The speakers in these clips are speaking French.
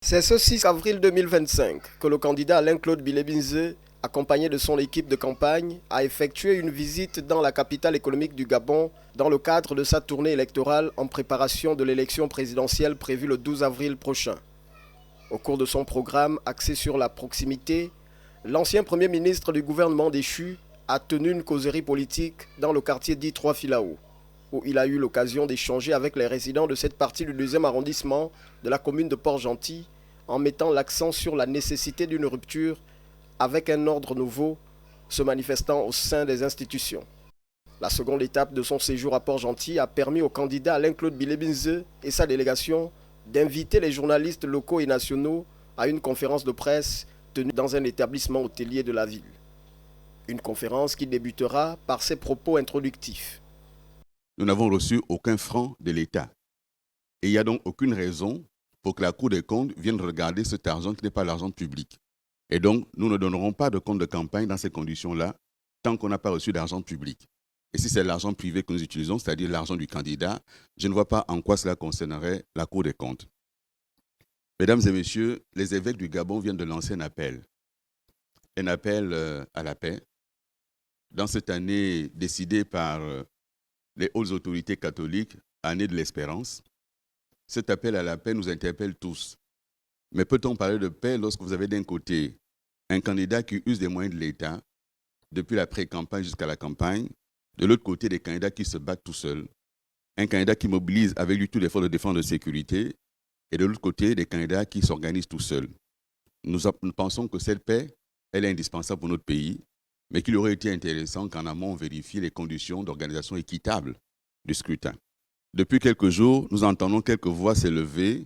C'est ce 6 avril 2025 que le candidat Alain-Claude Bilebinze, accompagné de son équipe de campagne, a effectué une visite dans la capitale économique du Gabon dans le cadre de sa tournée électorale en préparation de l'élection présidentielle prévue le 12 avril prochain. Au cours de son programme axé sur la proximité, l'ancien Premier ministre du gouvernement déchu a tenu une causerie politique dans le quartier dit Trois Filao, où il a eu l'occasion d'échanger avec les résidents de cette partie du 2e arrondissement de la commune de Port-Gentil, en mettant l'accent sur la nécessité d'une rupture avec un ordre nouveau se manifestant au sein des institutions. La seconde étape de son séjour à Port-Gentil a permis au candidat Alain-Claude Bilebinze et sa délégation d'inviter les journalistes locaux et nationaux à une conférence de presse tenue dans un établissement hôtelier de la ville. Une conférence qui débutera par ses propos introductifs. Nous n'avons reçu aucun franc de l'État. Et il n'y a donc aucune raison pour que la Cour des comptes vienne regarder cet argent qui n'est pas l'argent public. Et donc, nous ne donnerons pas de compte de campagne dans ces conditions-là tant qu'on n'a pas reçu d'argent public. Et si c'est l'argent privé que nous utilisons, c'est-à-dire l'argent du candidat, je ne vois pas en quoi cela concernerait la Cour des comptes. Mesdames et messieurs, les évêques du Gabon viennent de lancer un appel à la paix. Dans cette année décidée par les hautes autorités catholiques, année de l'espérance, cet appel à la paix nous interpelle tous. Mais peut-on parler de paix lorsque vous avez d'un côté un candidat qui use des moyens de l'État, depuis la pré-campagne jusqu'à la campagne, de l'autre côté des candidats qui se battent tout seuls, un candidat qui mobilise avec lui tous les forces de défense et de sécurité, et de l'autre côté des candidats qui s'organisent tout seuls. Nous pensons que cette paix, elle est indispensable pour notre pays, mais qu'il aurait été intéressant qu'en amont on vérifie les conditions d'organisation équitable du scrutin. Depuis quelques jours, nous entendons quelques voix s'élever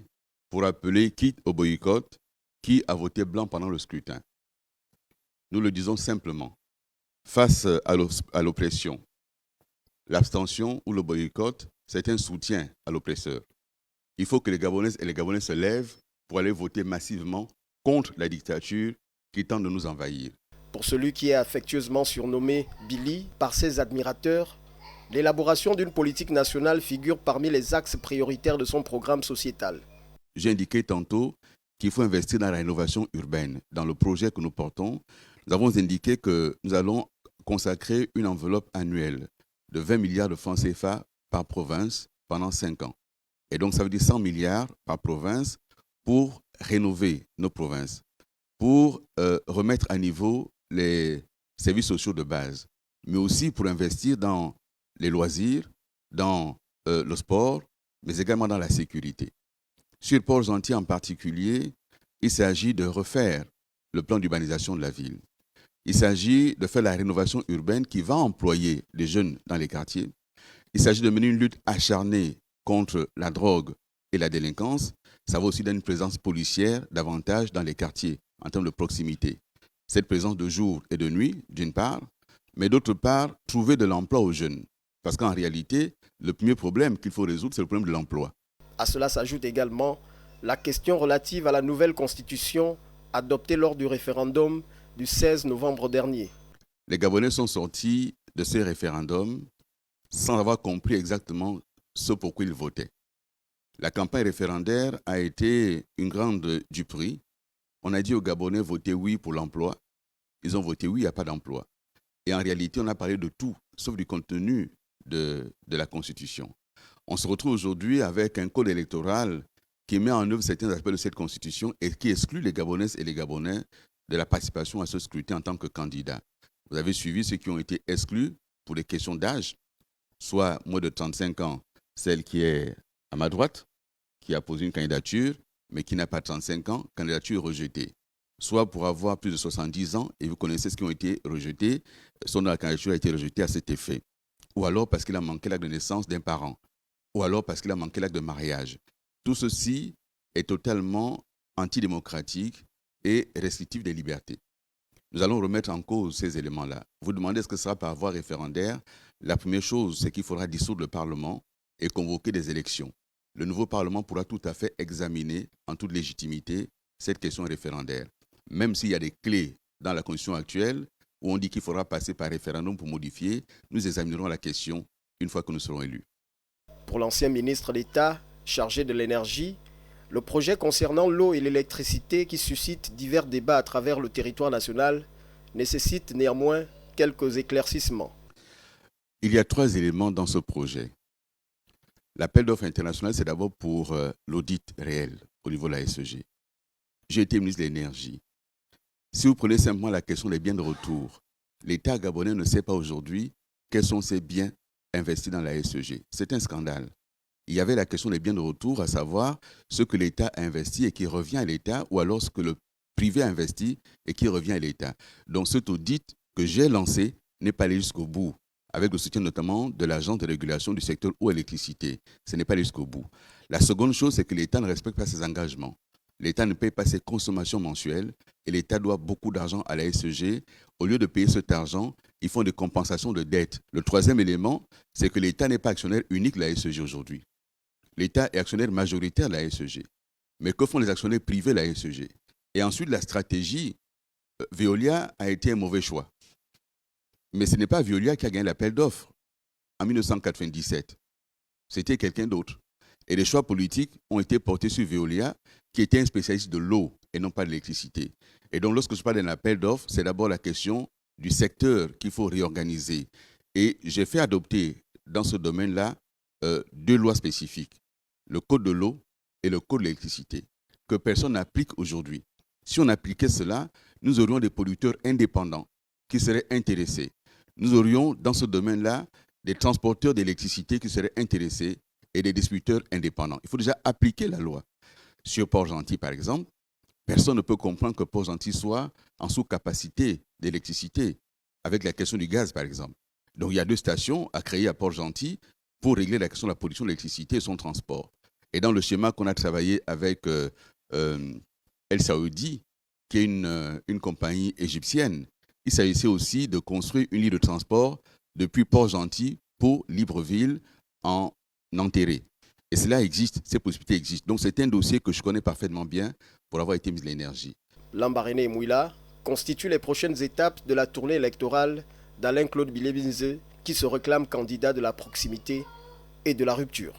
pour appeler quitte au boycott, qui a voté blanc pendant le scrutin. Nous le disons simplement, face à l'oppression, l'abstention ou le boycott, c'est un soutien à l'oppresseur. Il faut que les Gabonaises et les Gabonais se lèvent pour aller voter massivement contre la dictature qui tente de nous envahir. Pour celui qui est affectueusement surnommé Billy par ses admirateurs, l'élaboration d'une politique nationale figure parmi les axes prioritaires de son programme sociétal. J'ai indiqué tantôt qu'il faut investir dans la rénovation urbaine. Dans le projet que nous portons, nous avons indiqué que nous allons consacrer une enveloppe annuelle de 20 milliards de francs CFA par province pendant 5 ans. Et donc, ça veut dire 100 milliards par province pour rénover nos provinces, pour remettre à niveau les services sociaux de base, mais aussi pour investir dans les loisirs, dans le sport, mais également dans la sécurité. Sur Port-Gentil en particulier, il s'agit de refaire le plan d'urbanisation de la ville. Il s'agit de faire la rénovation urbaine qui va employer les jeunes dans les quartiers. Il s'agit de mener une lutte acharnée contre la drogue et la délinquance. Ça va aussi donner une présence policière davantage dans les quartiers en termes de proximité. Cette présence de jour et de nuit, d'une part, mais d'autre part, trouver de l'emploi aux jeunes. Parce qu'en réalité, le premier problème qu'il faut résoudre, c'est le problème de l'emploi. À cela s'ajoute également la question relative à la nouvelle constitution adoptée lors du référendum du 16 novembre dernier. Les Gabonais sont sortis de ce référendum sans avoir compris exactement ce pour quoi ils votaient. La campagne référendaire a été une grande duperie. On a dit aux Gabonais, votez oui pour l'emploi. Ils ont voté oui, il n'y a pas d'emploi. Et en réalité, on a parlé de tout, sauf du contenu de la Constitution. On se retrouve aujourd'hui avec un code électoral qui met en œuvre certains aspects de cette Constitution et qui exclut les Gabonaises et les Gabonais de la participation à ce scrutin en tant que candidats. Vous avez suivi ceux qui ont été exclus pour des questions d'âge, soit moins de 35 ans, celle qui est à ma droite, qui a posé une candidature, mais qui n'a pas 35 ans, candidature rejetée. Soit pour avoir plus de 70 ans, et vous connaissez ceux qui ont été rejetés, son candidature a été rejetée à cet effet. Ou alors parce qu'il a manqué l'acte de naissance d'un parent. Ou alors parce qu'il a manqué l'acte de mariage. Tout ceci est totalement antidémocratique et restrictif des libertés. Nous allons remettre en cause ces éléments-là. Vous demandez est-ce que ce sera par voie référendaire. La première chose, c'est qu'il faudra dissoudre le Parlement et convoquer des élections. Le nouveau Parlement pourra tout à fait examiner en toute légitimité cette question référendaire. Même s'il y a des clés dans la Constitution actuelle où on dit qu'il faudra passer par référendum pour modifier, nous examinerons la question une fois que nous serons élus. Pour l'ancien ministre d'État chargé de l'énergie, Le projet concernant l'eau et l'électricité qui suscite divers débats à travers le territoire national nécessite néanmoins quelques éclaircissements. Il y a 3 éléments dans ce projet. L'appel d'offres international, c'est d'abord pour l'audit réel au niveau de la SEG. J'ai été ministre de l'Énergie. Si vous prenez simplement la question des biens de retour, l'État gabonais ne sait pas aujourd'hui quels sont ces biens investis dans la SEG. C'est un scandale. Il y avait la question des biens de retour, à savoir ce que l'État a investi et qui revient à l'État, ou alors ce que le privé a investi et qui revient à l'État. Donc cet audit que j'ai lancé n'est pas allé jusqu'au bout, avec le soutien notamment de l'agence de régulation du secteur eau et électricité. Ce n'est pas allé jusqu'au bout. La seconde chose, c'est que l'État ne respecte pas ses engagements. L'État ne paye pas ses consommations mensuelles et l'État doit beaucoup d'argent à la SEG. Au lieu de payer cet argent, ils font des compensations de dettes. Le troisième élément, c'est que l'État n'est pas actionnaire unique de la SEG aujourd'hui. L'État est actionnaire majoritaire de la SEG. Mais que font les actionnaires privés de la SEG? Et ensuite, la stratégie, Veolia a été un mauvais choix. Mais ce n'est pas Veolia qui a gagné l'appel d'offres en 1997. C'était quelqu'un d'autre. Et les choix politiques ont été portés sur Veolia, qui était un spécialiste de l'eau et non pas de l'électricité. Et donc, lorsque je parle d'un appel d'offres, c'est d'abord la question du secteur qu'il faut réorganiser. Et j'ai fait adopter dans ce domaine-là 2 lois spécifiques, le code de l'eau et le code de l'électricité, que personne n'applique aujourd'hui. Si on appliquait cela, nous aurions des producteurs indépendants qui seraient intéressés. Nous aurions dans ce domaine-là des transporteurs d'électricité qui seraient intéressés et des distributeurs indépendants. Il faut déjà appliquer la loi. Sur Port-Gentil, par exemple, personne ne peut comprendre que Port-Gentil soit en sous-capacité d'électricité, avec la question du gaz, par exemple. Donc, il y a 2 stations à créer à Port-Gentil pour régler la question de la production d'électricité et son transport. Et dans le schéma qu'on a travaillé avec El Saoudi, qui est une compagnie égyptienne, il s'agissait aussi de construire une ligne de transport depuis Port-Gentil pour Libreville en Enterré. Et cela existe, ces possibilités existent. Donc c'est un dossier que je connais parfaitement bien pour avoir été ministre de l'Énergie. Lambaréné et Mouila constituent les prochaines étapes de la tournée électorale d'Alain Claude Bilebinze, qui se réclame candidat de la proximité et de la rupture.